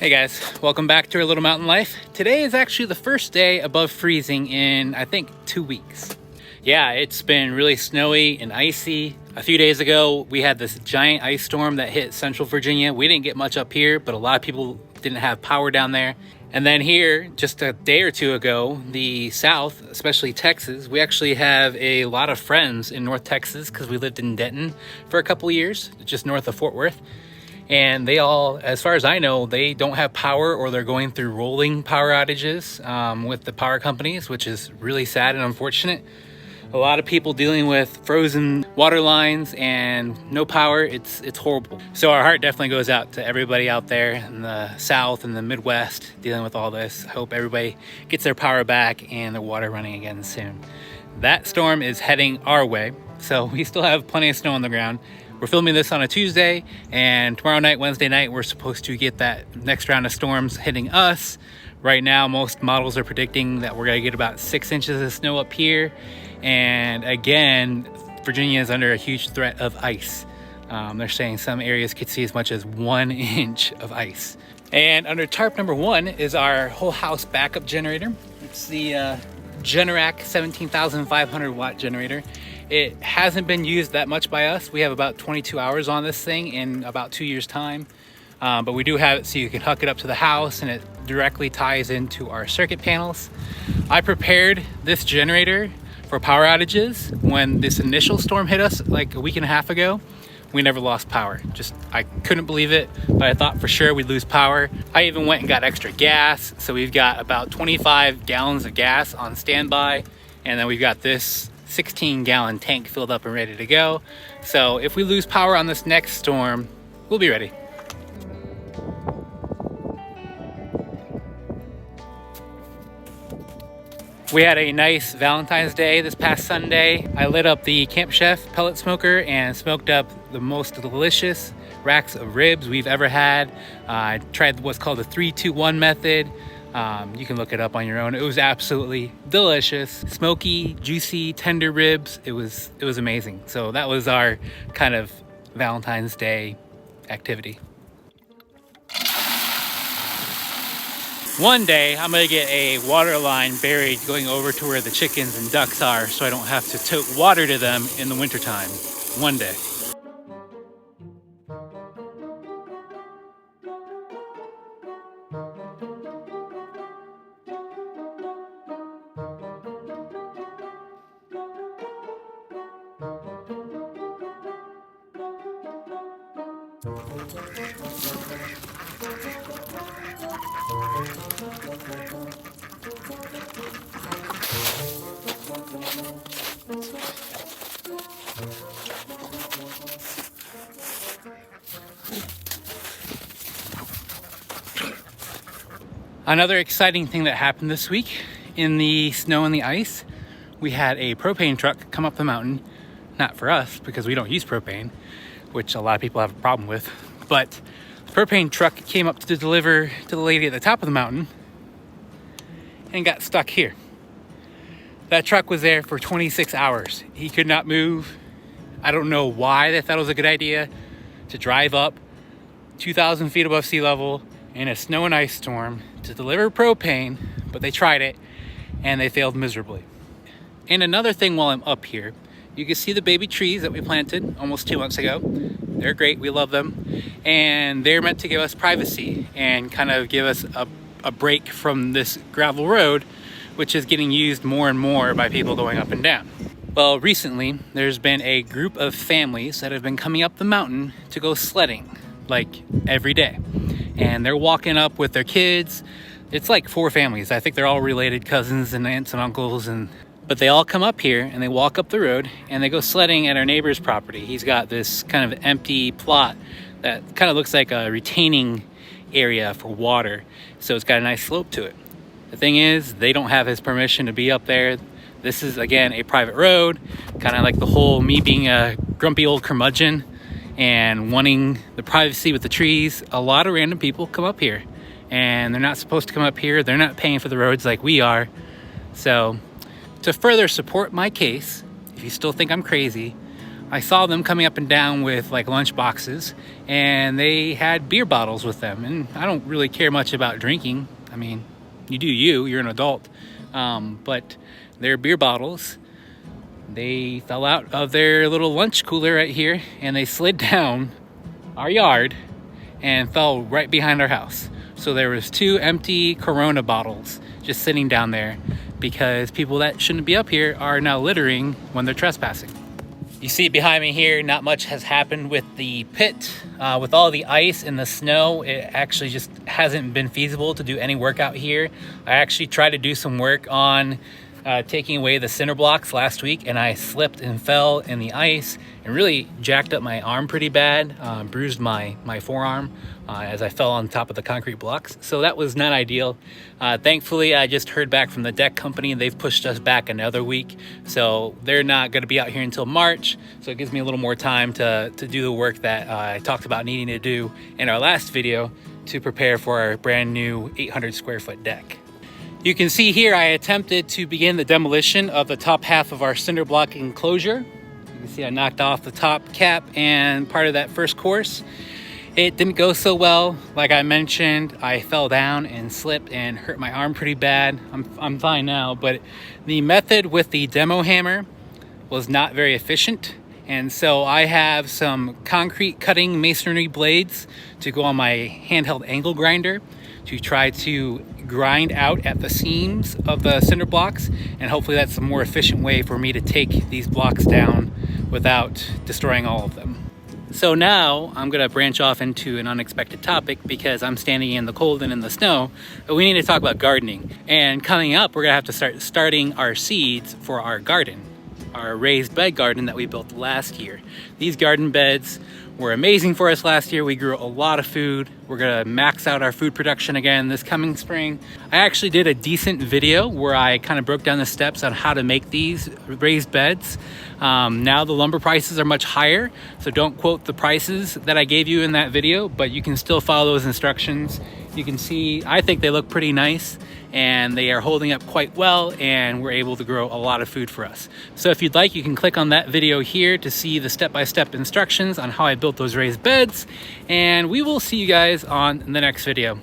Hey guys, welcome back to our little mountain life. Today is actually the first day above freezing in, I think, 2 weeks. Yeah, it's been really snowy and icy. A few days ago, we had this giant ice storm that hit central Virginia. We didn't get much up here, but a lot of people didn't have power down there. And then here, just a day or two ago, the South, especially Texas, we actually have a lot of friends in North Texas because we lived in Denton for a couple years, just north of Fort Worth. And they all, as far as I know, they don't have power, or they're going through rolling power outages with the power companies, which is really sad and unfortunate. A lot of people dealing with frozen water lines and no power. It's horrible. So our heart definitely goes out to everybody out there in the South and the Midwest dealing with all this. I hope everybody gets their power back and their water running again soon. That storm is heading our way, so we still have plenty of snow on the ground. We're filming this on a Tuesday, and tomorrow night, Wednesday night, we're supposed to get that next round of storms hitting us. Right now, most models are predicting that we're gonna get about 6 inches of snow up here. And again, Virginia is under a huge threat of ice. They're saying some areas could see as much as 1 inch of ice. And under tarp number 1 is our whole house backup generator. It's the Generac 17,500 watt generator. It hasn't been used that much by us. We have about 22 hours on this thing in about 2 years time. But we do have it so you can hook it up to the house, and it directly ties into our circuit panels. I prepared this generator for power outages. When this initial storm hit us like a week and a half ago, we never lost power. I couldn't believe it, but I thought for sure we'd lose power. I even went and got extra gas. So we've got about 25 gallons of gas on standby. And then we've got this 16-gallon tank filled up and ready to go. So if we lose power on this next storm, we'll be ready. We had a nice Valentine's Day this past Sunday. I lit up the Camp Chef pellet smoker and smoked up the most delicious racks of ribs we've ever had. I tried what's called the 3-2-1 method. You can look it up on your own. It was absolutely delicious. Smoky, juicy, tender ribs. It was amazing. So that was our kind of Valentine's Day activity. One day I'm gonna get a water line buried going over to where the chickens and ducks are, so I don't have to tote water to them in the wintertime. One day. Another exciting thing that happened this week in the snow and the ice, we had a propane truck come up the mountain. Not for us, because we don't use propane, which a lot of people have a problem with, but the propane truck came up to deliver to the lady at the top of the mountain and got stuck here. That truck was there for 26 hours. He could not move. I don't know why they thought it was a good idea to drive up 2,000 feet above sea level in a snow and ice storm to deliver propane, but they tried it and they failed miserably. And another thing while I'm up here, you can see the baby trees that we planted almost 2 months ago. They're great, we love them. And they're meant to give us privacy and kind of give us a break from this gravel road, which is getting used more and more by people going up and down. Well, recently, there's been a group of families that have been coming up the mountain to go sledding, like every day. And they're walking up with their kids. It's like 4 families. I think they're all related, cousins and aunts and uncles, but they all come up here and they walk up the road and they go sledding at our neighbor's property. He's got this kind of empty plot that kind of looks like a retaining area for water. So it's got a nice slope to it. The thing is, they don't have his permission to be up there. This is, again, a private road, kind of like the whole me being a grumpy old curmudgeon and wanting the privacy with the trees. A lot of random people come up here and they're not supposed to come up here. They're not paying for the roads like we are. So to further support my case, if you still think I'm crazy, I saw them coming up and down with like lunch boxes, and they had beer bottles with them. And I don't really care much about drinking. I mean, you do you, you're an adult. But their beer bottles, they fell out of their little lunch cooler right here, and they slid down our yard and fell right behind our house. So there was 2 empty Corona bottles just sitting down there because people that shouldn't be up here are now littering when they're trespassing. You see behind me here, not much has happened with the pit. With all the ice and the snow, it actually just hasn't been feasible to do any work out here. I actually tried to do some work on taking away the cinder blocks last week, and I slipped and fell in the ice and really jacked up my arm pretty bad, bruised my forearm as I fell on top of the concrete blocks. So that was not ideal. Thankfully, I just heard back from the deck company, and they've pushed us back another week. So they're not going to be out here until March. So it gives me a little more time to do the work that I talked about needing to do in our last video to prepare for our brand new 800 square foot deck. You can see here I attempted to begin the demolition of the top half of our cinder block enclosure. You can see I knocked off the top cap and part of that first course. It didn't go so well. Like I mentioned, I fell down and slipped and hurt my arm pretty bad. I'm fine now, but the method with the demo hammer was not very efficient. And so I have some concrete cutting masonry blades to go on my handheld angle grinder to try to grind out at the seams of the cinder blocks, and hopefully that's a more efficient way for me to take these blocks down without destroying all of them. So now I'm gonna branch off into an unexpected topic because I'm standing in the cold and in the snow, but we need to talk about gardening. And coming up, we're gonna have to start starting our seeds for our garden, our raised bed garden that we built last year. These garden beds were amazing for us last year. We grew a lot of food. We're gonna max out our food production again this coming spring. I actually did a decent video where I kind of broke down the steps on how to make these raised beds. Now the lumber prices are much higher, so don't quote the prices that I gave you in that video, but you can still follow those instructions. You can see, I think they look pretty nice, and they are holding up quite well, and we're able to grow a lot of food for us. So if you'd like, you can click on that video here to see the step-by-step instructions on how I built those raised beds, and we will see you guys on the next video.